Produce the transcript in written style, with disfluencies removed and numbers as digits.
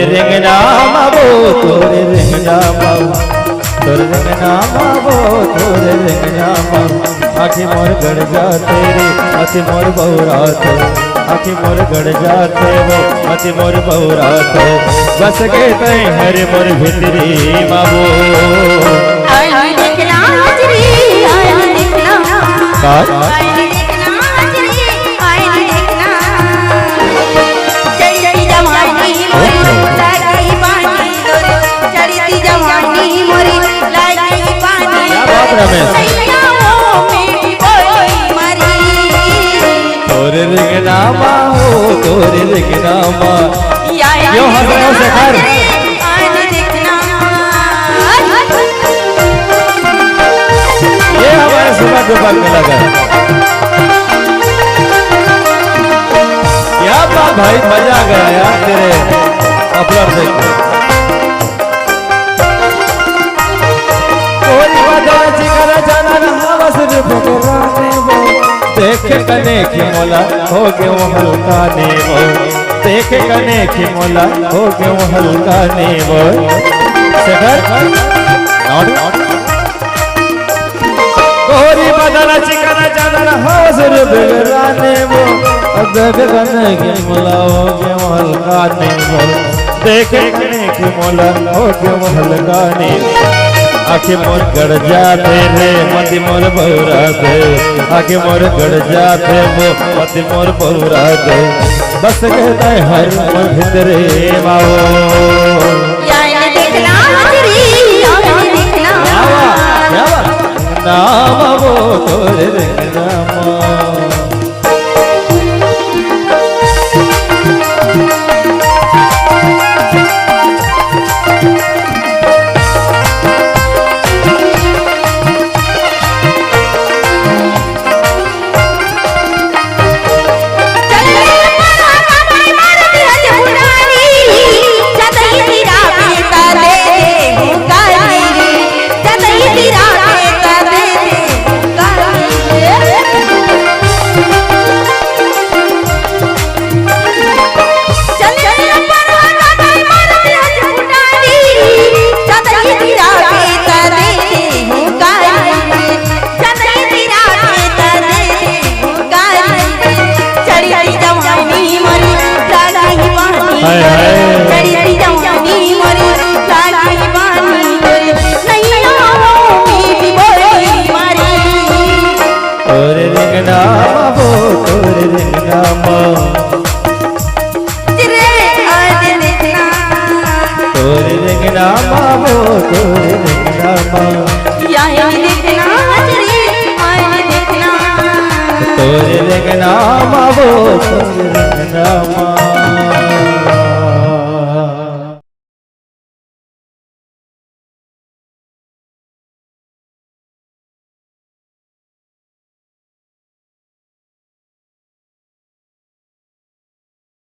तोरे रिंगना मावो तोरे रिंगना मावो तोरे रिंगना मावो तोरे रिंगना मावो आखी मोर गड़ जाते रे अति मोर बहुरात आखी मोर गड़ जाते वो अति मोर बहुरात बस के तय हरे मोर भितरी मावो आई देखना हजरी आई देखना आई देखना हजरी आई देखना चढ़ती जवानी मोरी लागी पानी तोरे चढ़ती जवानी मोरी लागी पानी सैया वो मेरी बोली मारी तोरे रिंगना मावो तोरे रिंगना मा यो हंस रहे हो शेखर ये हमारे सुबह दोपहर में लगा क्या बात भाई मजा आ गया यार तेरे अपलोड देख के कोई बात चिकना जाना रहा बस पकड़ाने वो देख कने की मोला हो गए वो हल्का ने वो देख कने की मोला हो गए वो हल्का ने वो शेखर नॉट गोरी बदला चिकना जाना हाजिर बिगड़ाने वो देख कने की मोला हो गए वो हल्का ने वो देख कने की मोला हो गए वो हल्का ने आखी मोर गड़ जाते रे मति मोर बहुरा दे आखी मोर गड़ जाते वो मति मोर बहुरा दे बस कहता है हर मोर भीतरे माओ यार देखना हजरी यार देखना नाम वो तोरे नाम तोरे रिंगना मावो तोरे रिंगना मावो तोरे रिंगना मावो तोरे रिंगना मावो तोरे रिंगना मावो तोरे रिंगना मावो